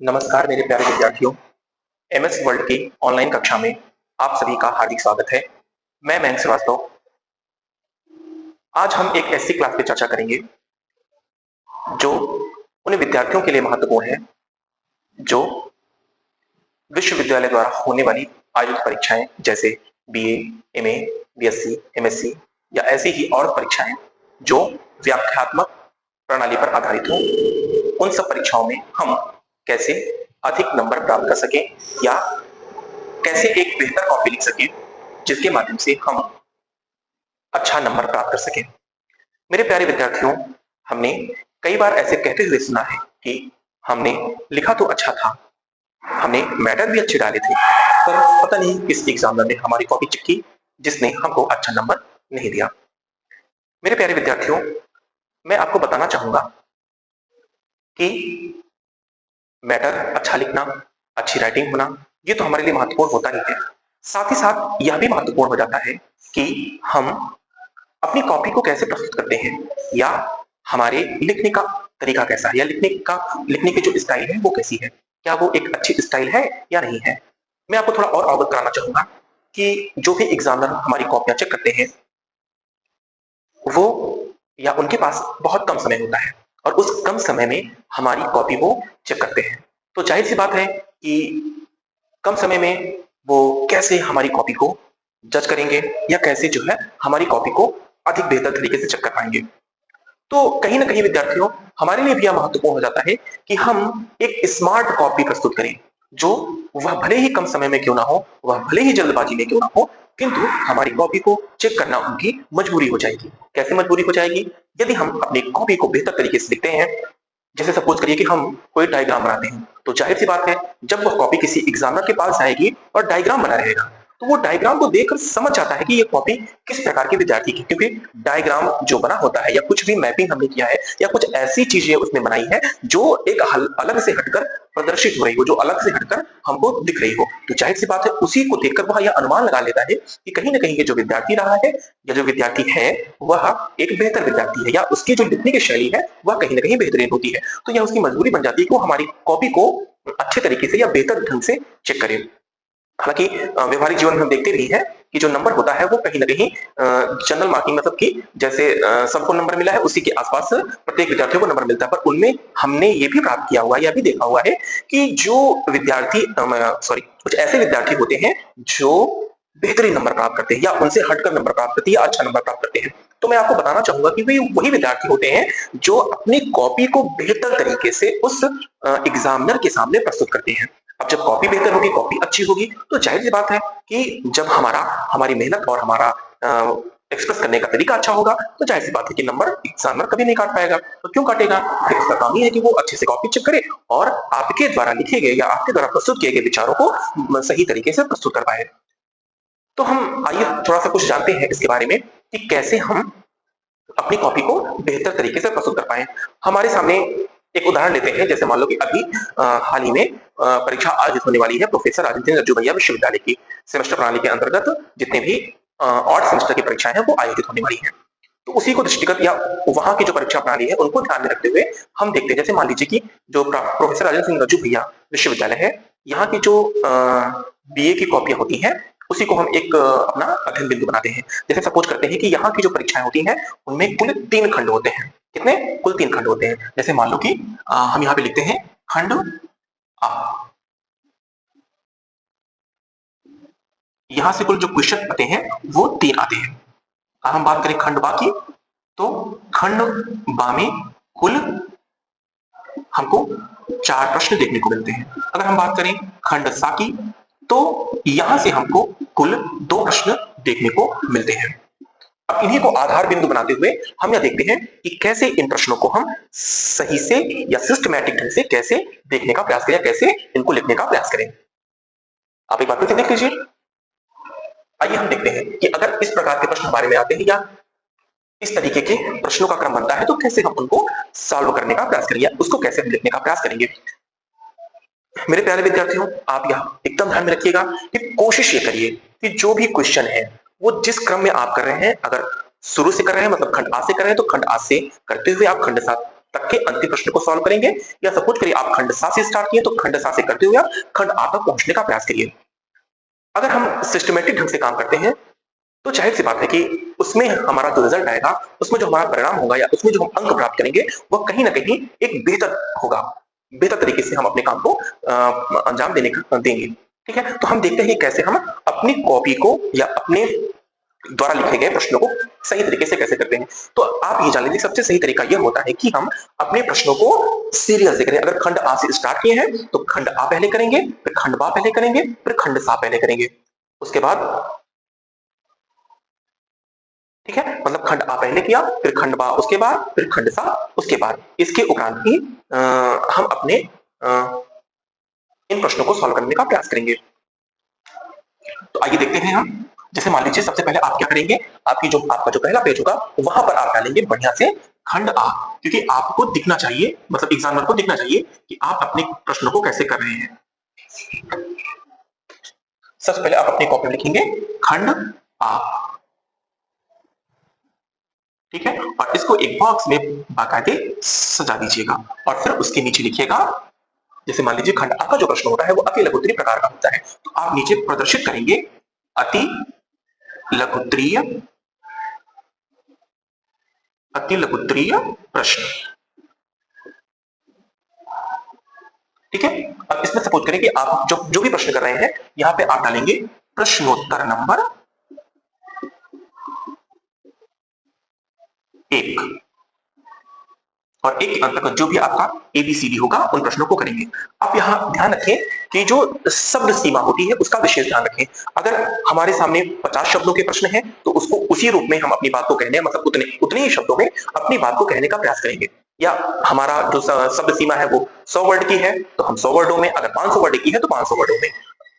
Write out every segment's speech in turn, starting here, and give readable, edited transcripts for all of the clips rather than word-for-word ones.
नमस्कार मेरे प्यारे विद्यार्थियों। एमएस वर्ल्ड की ऑनलाइन कक्षा में आप सभी का हार्दिक स्वागत है। मैं मयंक श्रीवास्तव। आज हम एक ऐसी क्लास पे चर्चा करेंगे जो उन विद्यार्थियों के लिए महत्वपूर्ण है जो विश्वविद्यालय द्वारा होने वाली आयोजित परीक्षाएं जैसे बीए, एमए, बीएससी, एमएससी या ऐसी ही और परीक्षाएं जो व्याख्यात्मक प्रणाली पर आधारित हो, उन सब परीक्षाओं में हम कैसे अधिक नंबर प्राप्त कर सकें या कैसे एक बेहतर कॉपी लिख सकें जिसके माध्यम से हम अच्छा नंबर प्राप्त कर सकें। मेरे प्यारे विद्यार्थियों, हमने कई बार ऐसे कहते हुए सुना है कि हमने लिखा तो अच्छा था, हमने मैटर भी अच्छे डाले थे, पर पता नहीं किस एग्जामिनर ने हमारी कॉपी चिपकी जिसने हमको अच्छा नंबर नहीं दिया। मेरे प्यारे विद्यार्थियों, मैं आपको बताना चाहूंगा कि मैटर अच्छा लिखना, अच्छी राइटिंग होना, ये तो हमारे लिए महत्वपूर्ण होता ही है। साथ ही साथ यह भी महत्वपूर्ण हो जाता है कि हम अपनी कॉपी को कैसे प्रस्तुत करते हैं या हमारे लिखने का तरीका कैसा है या लिखने की जो स्टाइल है वो कैसी है, क्या वो एक अच्छी स्टाइल है या नहीं है। मैं आपको थोड़ा और अवगत कराना चाहूंगा कि जो भी एग्जामिनर हमारी कॉपियां चेक करते हैं वो या उनके पास बहुत कम समय होता है और उस कम समय में हमारी कॉपी वो चेक करते हैं। तो जाहिर सी बात है कि कम समय में वो कैसे हमारी कॉपी को जज करेंगे या कैसे जो है हमारी कॉपी को अधिक बेहतर तरीके से चेक कर पाएंगे। तो कहीं ना कहीं विद्यार्थियों, हमारे लिए भी यह महत्वपूर्ण हो जाता है कि हम एक स्मार्ट कॉपी प्रस्तुत करें जो वह भले ही कम समय में क्यों ना हो, वह भले ही जल्दबाजी में क्यों ना हो, किंतु हमारी कॉपी को चेक करना उनकी मजबूरी हो जाएगी। कैसे मजबूरी हो जाएगी? यदि हम अपनी कॉपी को बेहतर तरीके से लिखते हैं, जैसे सपोज करिए कि हम कोई डायग्राम बनाते हैं, तो जाहिर सी बात है जब वह कॉपी किसी एग्जामिनर के पास जाएगी और डायग्राम बना रहेगा तो वो डायग्राम को देखकर समझ जाता है कि ये कॉपी किस प्रकार के विद्यार्थी की, क्योंकि डायग्राम जो बना होता है या कुछ भी मैपिंग हमने किया है या कुछ ऐसी चीजें उसने बनाई है जो एक अलग से हटकर प्रदर्शित हो रही हो, जो अलग से हटकर हमको दिख रही हो, तो जाहिर सी बात है उसी को देखकर वह यह अनुमान लगा लेता है कि कहीं ना कहीं ये जो विद्यार्थी रहा है या जो विद्यार्थी है वह एक बेहतर विद्यार्थी है या उसकी जो लिखने की शैली है वह कहीं ना कहीं बेहतरीन होती है। तो यह उसकी मजबूरी बन जाती है कि वो हमारी कॉपी को अच्छे तरीके से या बेहतर ढंग से चेक करे। हालांकि व्यवहारिक जीवन में हम देखते भी हैं कि जो नंबर होता है वो कहीं ना कहीं जनरल मार्किंग, मतलब कि जैसे सबको नंबर मिला है उसी के आसपास प्रत्येक विद्यार्थियों को नंबर मिलता है, पर उनमें हमने ये भी प्राप्त किया हुआ है, यह भी देखा हुआ है कि जो विद्यार्थी कुछ ऐसे विद्यार्थी होते हैं जो बेहतरीन नंबर प्राप्त करते हैं या उनसे हटकर नंबर प्राप्त करते हैं या अच्छा नंबर प्राप्त करते हैं। तो मैं आपको बताना चाहूंगा कि वे वही विद्यार्थी होते हैं जो अपनी कॉपी को बेहतर तरीके से उस एग्जामिनर के सामने प्रस्तुत करते हैं। अब जब कॉपी बेहतर होगी, कॉपी अच्छी होगी, तो जाहिर सी बात है कि जब हमारी मेहनत और हमारा एक्सप्रेस करने का तरीका अच्छा होगा तो जाहिर सी बात है कि नंबर एग्जामिनर कभी नहीं काट पाएगा। तो क्यों काटेगा? फिर इसका काम ही है कि वो अच्छे से कॉपी चेक करे और आपके द्वारा लिखे गए या आपके द्वारा प्रस्तुत किए गए विचारों को सही तरीके से प्रस्तुत कर पाए। तो हम आइए थोड़ा सा कुछ जानते हैं इसके बारे में कि कैसे हम अपनी कॉपी को बेहतर तरीके से प्रस्तुत कर पाए। हमारे सामने एक उदाहरण लेते हैं, जैसे मान लो कि अभी हाल ही में परीक्षा आयोजित होने वाली है प्रोफेसर राजेंद्र रज्जू भैया विश्वविद्यालय की सेमेस्टर प्रणाली के अंतर्गत जितने भी ऑड सेमेस्टर की परीक्षाएं हैं वो आयोजित होने वाली हैं। तो उसी को दृष्टिगत या वहां की जो परीक्षा प्रणाली है उनको ध्यान में रखते हुए हम देखते हैं, जैसे मान लीजिए कि जो प्रोफेसर राजेंद्र सिंह रज्जू भैया विश्वविद्यालय है, यहाँ की जो बीए की कॉपियां होती हैं उसी को हम एक अपना अध्ययन बिंदु बनाते हैं। जैसे सपोज करते हैं कि यहाँ की जो परीक्षाएं होती हैं उनमें कुल 3 खंड होते हैं। कितने? कुल 3 खंड होते हैं। जैसे मान लो कि हम यहाँ पे लिखते हैं खंड आ। यहाँ से कुल जो क्वेश्चन आते हैं वो 3 आते हैं। अब हम बात करें खंड बा की, तो खंड बा में कुल हमको 4 प्रश्न देखने को मिलते हैं। अगर हम बात करें खंड सा की, तो यहां से हमको कुल 2 प्रश्न देखने को मिलते हैं। अब इन्हीं को आधार बिंदु बनाते हुए हम यह देखते हैं कि कैसे इन प्रश्नों को हम सही से या सिस्टमैटिक ढंग से कैसे देखने का प्रयास करें, कैसे इनको लिखने का प्रयास करें। आप एक बार फिर से देख लीजिए। आइए हम देखते हैं कि अगर इस प्रकार के प्रश्न हमारे में आते हैं या इस तरीके के प्रश्नों का क्रम बनता है तो कैसे हम उनको सॉल्व करने का प्रयास करेंगे, उसको कैसे हम लिखने का प्रयास करेंगे। मेरे प्यारे विद्यार्थियों, आप यहाँ एकदम ध्यान में रखिएगा कि कोशिश ये करिए कि जो भी क्वेश्चन है वो जिस क्रम में आप कर रहे हैं, अगर शुरू से कर रहे हैं मतलब खंड आ से कर रहे हैं तो खंड आ से करते हुए आप खंड 7 तक के अंतिम प्रश्न को सॉल्व करेंगे, या सपोज करिए आप खंड 7 से स्टार्ट किए तो खंड 7 से करते हुए आप खंड 8 तक पहुंचने का प्रयास करिए। अगर हम सिस्टमैटिक ढंग से काम करते हैं तो जाहिर सी बात है कि उसमें हमारा जो रिजल्ट आएगा, उसमें जो हमारा परिणाम होगा या उसमें जो हम अंक प्राप्त करेंगे वह कहीं ना कहीं एक बेहतर होगा, बेहतर तरीके से हम अपने काम को अंजाम देंगे। ठीक है, तो हम देखते हैं कैसे हम अपनी कॉपी को या अपने द्वारा लिखे गए प्रश्नों को सही तरीके से कैसे करते हैं। तो आप ये जान लीजिए सबसे सही तरीका यह होता है कि हम अपने प्रश्नों को सीरियल से करें। अगर खंड आ से स्टार्ट किए हैं तो खंड आ पहले करेंगे, फिर खंड बा पहले करेंगे, फिर खंड सा पहले करेंगे, उसके बाद ठीक है, मतलब खंड आ पहले किया, फिर खंड बा उसके बाद, फिर खंड सा उसके बाद। इसके उपरांत ही हम अपने इन प्रश्नों को सॉल्व करने का प्रयास करेंगे। तो आइए देखते हैं हम। जैसे मान लीजिए सबसे पहले आप क्या करेंगे, आपका जो पहला पेज होगा वहां पर आप डालेंगे बढ़िया से खंड आ, क्योंकि आपको दिखना चाहिए, मतलब एग्जामिनर को दिखना चाहिए कि आप अपने प्रश्नों को कैसे कर रहे हैं। सबसे पहले आप अपनी कॉपी में लिखेंगे खंड आ, ठीक है, और इसको एक बॉक्स में बाकायदे सजा दीजिएगा और फिर उसके नीचे लिखिएगा। जैसे मान लीजिए खंड आ का जो प्रश्न होता है वो अति लघुत्तरीय प्रकार का होता है, तो आप नीचे प्रदर्शित करेंगे अति लघुत्तरीय प्रश्न। ठीक है, अब इसमें सपोज करें कि आप जो भी प्रश्न कर रहे हैं यहां पे आप डालेंगे प्रश्नोत्तर नंबर 1 और एक अंक तक जो भी आपका ABCD होगा उन प्रश्नों को करेंगे। आप यहाँ ध्यान रखें कि जो शब्द सीमा होती है उसका विशेष ध्यान रखें। अगर हमारे सामने 50 शब्दों के प्रश्न हैं तो उसको उसी रूप में हम अपनी बात को कहने, मतलब उतने ही शब्दों में अपनी बात को कहने का प्रयास करेंगे। या हमारा जो शब्द सीमा है वो 100 वर्ड की है तो हम 100 वर्डों में, अगर 500 वर्ड की है तो 500 वर्डों में।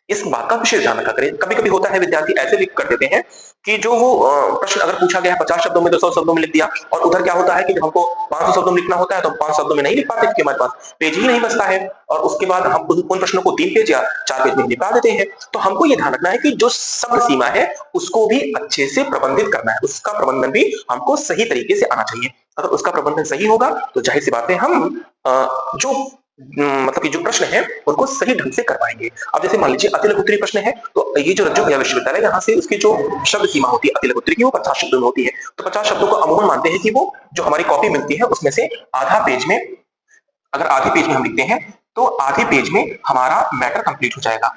इस बात का विशेष ध्यान रखा करें। कभी कभी होता है विद्यार्थी ऐसे भी कर देते हैं कि जो वो प्रश्न अगर पूछा गया है 50 शब्दों में तो 100 शब्दों में लिख दिया, और उधर क्या होता है कि जब हमको 500 शब्दों में लिखना होता है तो 5 शब्दों में नहीं लिख पाते क्योंकि हमारे पास पेज ही नहीं बचता है, और उसके बाद हम उन प्रश्नों को 3 पेज या 4 पेज में निपटा देते हैं। तो हमको ये ध्यान रखना है कि जो शब्द सीमा है उसको भी अच्छे से प्रबंधित करना है, उसका प्रबंधन भी हमको सही तरीके से आना चाहिए। अगर उसका प्रबंधन सही होगा तो जाहिर सी बात है हम जो मतलब कि जो प्रश्न है उनको सही ढंग से कर पाएंगे। अब जैसे मान लीजिए अति लघुत्तरीय प्रश्न है तो ये जो रज्जु भैया विश्वविद्यालय यहाँ से उसकी जो शब्द सीमा होती है अति लघुत्तरीय की वो 50 शब्दों में होती है। तो 50 शब्दों को अमूमन मानते हैं कि वो जो हमारी कॉपी मिलती है उसमें से आधा पेज में, अगर आधे पेज में हम लिखते हैं तो आधे पेज में हमारा मैटर कंप्लीट हो जाएगा।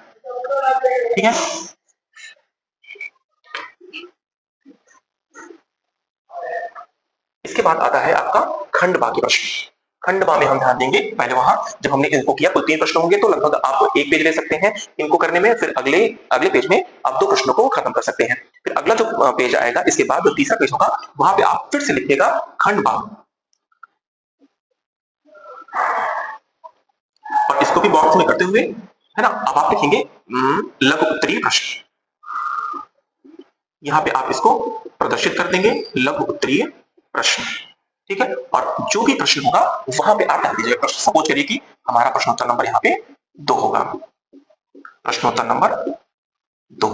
ठीक है, इसके बाद आता है आपका खंड बा के प्रश्न। खंड बा में हम ध्यान देंगे, पहले वहां जब हमने इनको किया कुल 3 प्रश्न होंगे तो लगभग आप 1 पेज ले सकते हैं इनको करने में, फिर अगले पेज में आप 2 प्रश्नों को खत्म कर सकते हैं। फिर अगला जो पेज आएगा इसके बाद जो तीसरा पेज होगा वहां पे आप फिर से लिखिएगा खंड बा, और इसको भी बॉक्स में करते हुए है ना, अब आप लिखेंगे लघु उत्तरीय प्रश्न। यहाँ पे आप इसको प्रदर्शित कर देंगे लघु उत्तरीय प्रश्न। ठीक है, और जो भी प्रश्न होगा वहां पे आप डाल दीजिएगा प्रश्न। सपोज करिए कि हमारा प्रश्नोत्तर नंबर यहाँ पे 2 होगा, प्रश्नोत्तर नंबर 2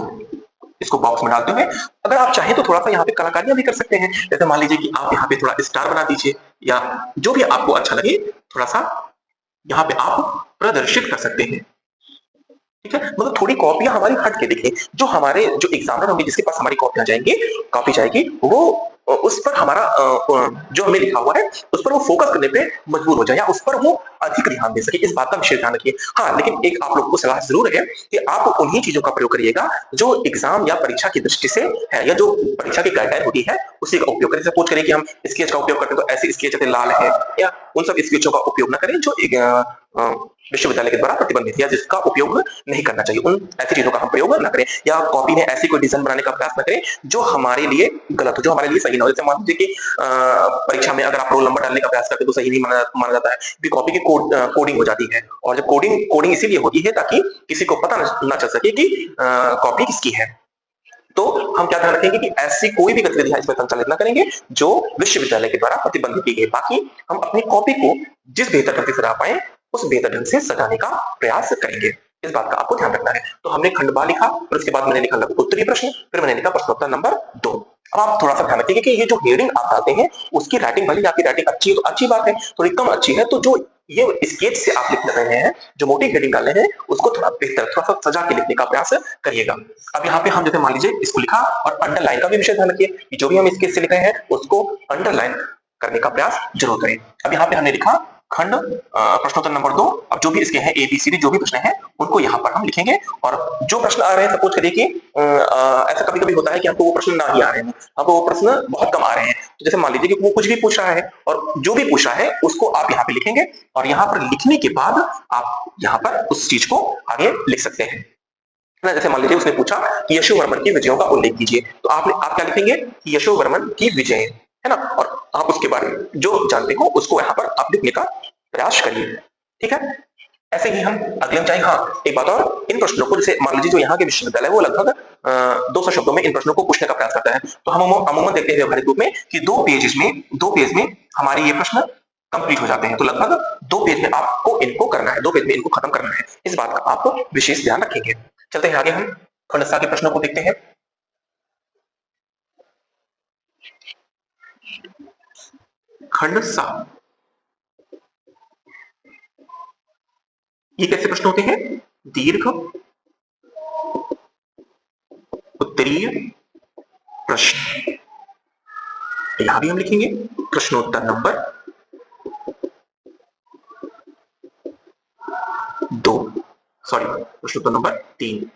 इसको बॉक्स में डालते हुए अगर आप चाहें तो थोड़ा सा यहाँ पे कलाकारियां भी कर सकते हैं। जैसे मान लीजिए कि आप यहाँ पे थोड़ा स्टार बना दीजिए या जो भी आपको अच्छा लगे थोड़ा सा यहाँ पे आप प्रदर्शित कर सकते हैं। ठीक है, मतलब थोड़ी कॉपियां हमारी हट के दिखे, जो हमारे जो एग्जामिनर होंगे जिसके पास हमारी कॉपियां जाएंगे, कॉपी जाएगी, वो उस पर हमारा जो हमें लिखा हुआ है उस पर वो फोकस करने पे मजबूर हो जाए या उस पर वो अधिक ध्यान दे सके। इस बात का विशेष ध्यान रखिए। हाँ, लेकिन एक आप लोगों को सलाह जरूर है कि आप उन्हीं चीजों का प्रयोग करिएगा जो एग्जाम या परीक्षा की दृष्टि से है या जो परीक्षा की गाइडलाइन होती है उसी का उपयोग करें। सपोज करें कि हम स्केच का उपयोग करते हैं तो ऐसे स्केच जैसे लाल है या उन सब स्केचों का उपयोग न करें जो विश्वविद्यालय के द्वारा प्रतिबंधित या जिसका उपयोग नहीं करना चाहिए। उन ऐसी चीजों का हम प्रयोग न करें, या कॉपी में ऐसी कोई डिजाइन बनाने का प्रयास न करें जो हमारे लिए गलत हो, जो हमारे लिए सही ना हो। जैसे मान लीजिए कि परीक्षा में अगर आप रोल नंबर डालने का प्रयास करते तो सही नहीं माना जाता है कि कॉपी की कोडिंग हो जाती है, और जब कोडिंग इसीलिए होती है ताकि किसी को पता ना चल सके कि कॉपी किसकी है। तो हम क्या ध्यान रखेंगे कि ऐसी कोई भी गतिविधियां इसमें संचालित न करेंगे जो विश्वविद्यालय के द्वारा प्रतिबंधित की गई। बाकी हम अपनी कॉपी को जिस बेहतर ढंग से सजा पाए उस बेहतर ढंग से सजाने का प्रयास करेंगे। इस बात का आपको ध्यान रखना है। तो हमने खंड बा लिखा, फिर उसके बाद मैंने लिखा लघु उत्तरीय प्रश्न, फिर मैंने लिखा प्रश्नोत्तर नंबर 2। अब आप थोड़ा सा ध्यान रखिए कि ये जो हेडिंग आप डालते हैं उसकी राइटिंग, भले ही आपकी राइटिंग अच्छी है तो अच्छी बात है, थोड़ी कम अच्छी है तो जो ये स्केच से आप लिख रहे हैं, जो मोटी हेडिंग डाल रहे हैं, उसको थोड़ा बेहतर, थोड़ा सा सजा के लिखने का प्रयास करिएगा। अब यहाँ पे हम जैसे मान लीजिए इसको लिखा, और अंडरलाइन का भी विषय ध्यान रखिए कि जो भी हम स्केच से लिख रहे हैं उसको अंडरलाइन करने का प्रयास जरूर करें। अब यहाँ पे हमने लिखा खंड प्रश्नोत्तर नंबर 2। अब जो भी इसके हैं ABCD जो भी प्रश्न हैं उनको यहाँ पर हम लिखेंगे, और जो प्रश्न आ रहे हैं, सपोज करिए कि ऐसा कभी कभी होता है कि हमको वो प्रश्न ना ही आ रहे हैं, हमको वो प्रश्न बहुत कम आ रहे हैं, तो जैसे मान लीजिए कि वो कुछ भी पूछ रहा है और जो भी पूछा है उसको आप यहाँ पे लिखेंगे, और यहाँ पर लिखने के बाद आप यहाँ पर उस चीज को आगे लिख सकते हैं ना। जैसे मान लीजिए उसने पूछा कि यशोवर्मन की विजयों का उल्लेख कीजिए, तो आप क्या लिखेंगे कि यशोवर्मन की विजय, है ना, और आप उसके बारे में जो जानते हो उसको यहाँ पर आप लिखने का प्रयास करिए। ठीक है, ऐसे ही हम अगले में जाएंगे। हाँ, एक बात और, इन प्रश्नों को जैसे मान लीजिए जो यहाँ के विश्वविद्यालय वो लगभग 200 शब्दों में इन प्रश्नों को पूछने का प्रयास करता है, तो हम अमूमन देखते हैं व्यवहारिक रूप में कि दो पेज में हमारे ये प्रश्न कंप्लीट हो जाते हैं, तो लगभग 2 पेज में आपको इनको करना है, 2 पेज में इनको खत्म करना है, इस बात का आप विशेष ध्यान रखेंगे। चलते हैं आगे, हम खंडसा के प्रश्नों को देखते हैं। खंडसा, ये कैसे प्रश्न होते हैं? दीर्घ उत्तरीय प्रश्न, यहां भी हम लिखेंगे प्रश्नोत्तर नंबर 2, सॉरी प्रश्नोत्तर नंबर 3।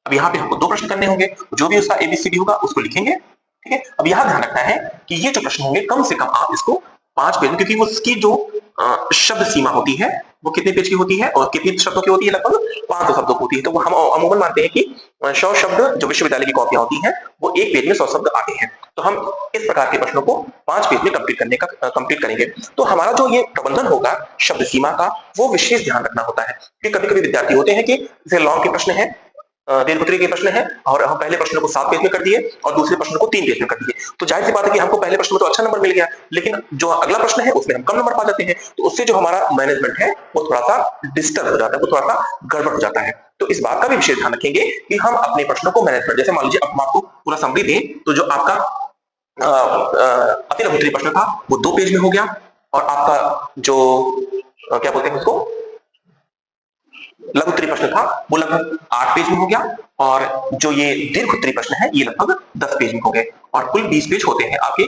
अब यहाँ पे हमको 2 प्रश्न करने होंगे, जो भी उसका ABCD होगा उसको लिखेंगे। ठीक है, अब यहाँ ध्यान रखना है कि ये जो प्रश्न होंगे कम से कम आप इसको 5 पेज में, क्योंकि वो उसकी जो शब्द सीमा होती है वो कितने पेज की होती है और कितने शब्दों की होती है, लगभग 500 शब्दों की होती है, तो हम अमूमन मानते हैं कि 100 शब्द जो विश्वविद्यालय की कॉपियां होती हैं वो एक पेज में 100 शब्द आते हैं, तो हम इस प्रकार के प्रश्नों को 5 पेज में कंप्लीट करेंगे। तो हमारा जो ये प्रबंधन होगा शब्द सीमा का, वो विशेष ध्यान रखना होता है कि कभी कभी विद्यार्थी होते हैं कि जैसे लॉन्ग के प्रश्न है, दीर्घोत्तरी के प्रश्न है, और हम पहले प्रश्न को 7 पेज में कर दिए और दूसरे प्रश्न को 3 पेज में कर दिए, तो जाहिर सी बात है कि हमको पहले प्रश्न में तो अच्छा नंबर मिल गया, लेकिन जो अगला प्रश्न है उसमें हम कम नंबर पा जाते हैं, तो उससे जो हमारा मैनेजमेंट है वो थोड़ा सा डिस्टर्ब हो जाता है, वो थोड़ा सा गड़बड़ हो जाता है। तो इस बात का भी विशेष ध्यान रखेंगे कि हम अपने प्रश्नों को मैनेजमेंट, जैसे मान लीजिए अब आपको पूरा समरी दें, तो जो आपका अति लघुत्तरी प्रश्न था वो 2 पेज में हो गया, और आपका जो क्या बोलते हैं उसको लघुत्तरी प्रश्न था वो लगभग 8 पेज में हो गया, और जो ये दीर्घोत्तरी प्रश्न है ये लगभग 10 पेज में हो गए, और कुल 20 पेज होते हैं आपके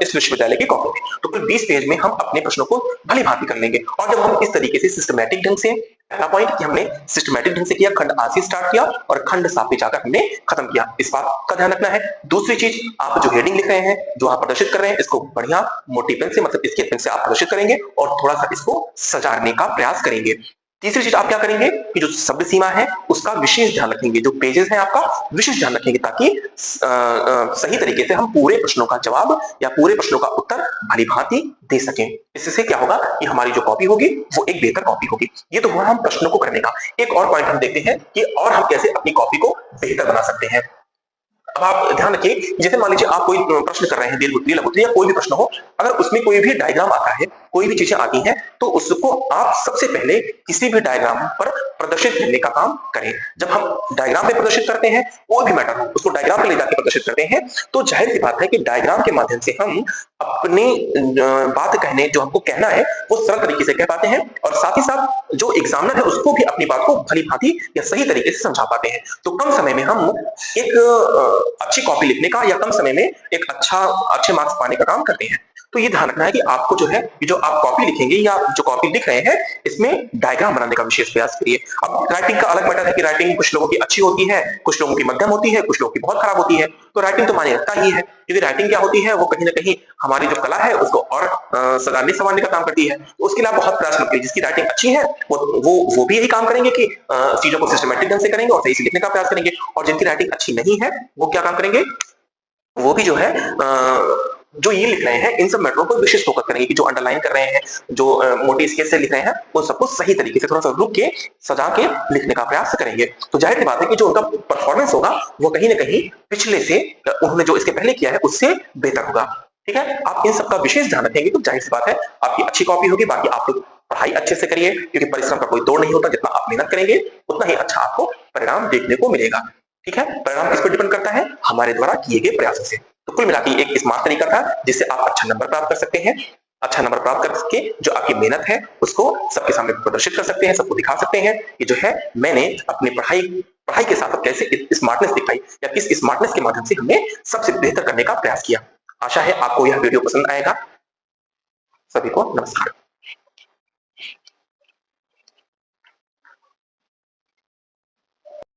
इस विश्वविद्यालय की कॉपी में, तो कुल 20 पेज में हम अपने प्रश्नों को भली भांति कर लेंगे। और जब हम इस तरीके से सिस्टमैटिक ढंग से, पहला पॉइंट कि हमने सिस्टमैटिक ढंग से किया, खंड आ से स्टार्ट किया और खंड सा पे जाकर हमने खत्म किया, इस बात का ध्यान रखना है। दूसरी चीज, आप जो हेडिंग लिख रहे हैं, जो आप प्रदर्शित कर रहे हैं, इसको बढ़िया मोटी पेन से, मतलब स्केच पेन से आप प्रदर्शित करेंगे और थोड़ा सा इसको सजाने का प्रयास करेंगे। तीसरी चीज आप क्या करेंगे कि जो शब्द सीमा है उसका विशेष ध्यान रखेंगे, जो पेजेस हैं आपका विशेष ध्यान रखेंगे, ताकि सही तरीके से हम पूरे प्रश्नों का जवाब या पूरे प्रश्नों का उत्तर भली भांति दे सकें। इससे क्या होगा कि हमारी जो कॉपी होगी वो एक बेहतर कॉपी होगी। ये तो हुआ हम प्रश्नों को करने का। एक और पॉइंट हम देखते हैं कि और हम कैसे अपनी कॉपी को बेहतर बना सकते हैं। अब आप ध्यान रखिए, जैसे मान लीजिए आप कोई प्रश्न कर रहे हैं, दीर्घोत्तरी, लघुत्तरी या कोई भी प्रश्न हो, अगर उसमें कोई भी डायग्राम आता है, कोई भी चीजें आती हैं, तो उसको आप सबसे पहले किसी भी डायग्राम पर प्रदर्शित करने का काम करें। जब हम डायग्राम पे प्रदर्शित करते हैं, कोई भी मैटर हो उसको डायग्राम पे ले जाकर प्रदर्शित करते हैं, तो जाहिर सी बात है कि डायग्राम के माध्यम से हम अपनी बात कहने, जो हमको कहना है वो सरल तरीके से कह पाते हैं, और साथ ही साथ जो एग्जामिनर है उसको भी अपनी बात को भली भांति या सही तरीके से समझा पाते हैं। तो कम समय में हम एक अच्छी कॉपी लिखने का या कम समय में एक अच्छे मार्क्स पाने का काम करते हैं। तो ये ध्यान रखना है कि आपको जो है, ये जो आप कॉपी लिखेंगे या जो कॉपी लिख रहे हैं, इसमें डायग्राम बनाने का विशेष प्रयास करिए। अब राइटिंग का अलग मैटर है कि राइटिंग कुछ लोगों की अच्छी होती है, कुछ लोगों की मध्यम होती है, कुछ लोगों की बहुत खराब होती है, तो राइटिंग तो माने रखता ही है, क्योंकि राइटिंग क्या होती है, वो कहीं ना कहीं हमारी जो कला है उसको और सजाने संवारने का काम करती है। तो उसके लिए आप बहुत प्रयास करिए। जिसकी राइटिंग अच्छी है वो भी यही काम करेंगे कि चीजों को सिस्टमेटिक ढंग से करेंगे और सही से लिखने का प्रयास करेंगे, और जिनकी राइटिंग अच्छी नहीं है वो क्या काम करेंगे, वो भी जो है जो ये लिख रहे हैं इन सब मैटरों पर विशेष फोकस करेंगे, कि जो अंडरलाइन कर रहे हैं, जो मोटी स्केच से लिख रहे हैं, वो सबको सही तरीके से थोड़ा सा रुक के सजा के लिखने का प्रयास करेंगे। तो जाहिर सी बात है कि जो उनका परफॉर्मेंस होगा वो कहीं ना कहीं पिछले से, उन्होंने जो इसके पहले किया है उससे बेहतर होगा। ठीक है, आप इन सबका विशेष ध्यान रखेंगे तो जाहिर सी बात है आपकी अच्छी कॉपी होगी। बाकी आप लोग पढ़ाई अच्छे से करिए, क्योंकि परिश्रम का कोई तोड़ नहीं होता, जितना आप मेहनत करेंगे उतना ही अच्छा आपको परिणाम देखने को मिलेगा। ठीक है, परिणाम किस पर डिपेंड करता है? हमारे द्वारा किए गए प्रयासों से। तो कुल मिला के एक स्मार्ट तरीका था जिससे आप अच्छा नंबर प्राप्त कर सकते हैं। अच्छा नंबर प्राप्त करके जो आपकी मेहनत है उसको सबके सामने प्रदर्शित कर सकते हैं, सबको दिखा सकते हैं कि जो है मैंने अपनी पढ़ाई के साथ कैसे स्मार्टनेस दिखाई या किस स्मार्टनेस के माध्यम से हमने सबसे बेहतर करने का प्रयास किया। आशा है आपको यह वीडियो पसंद आएगा। सभी को नमस्कार।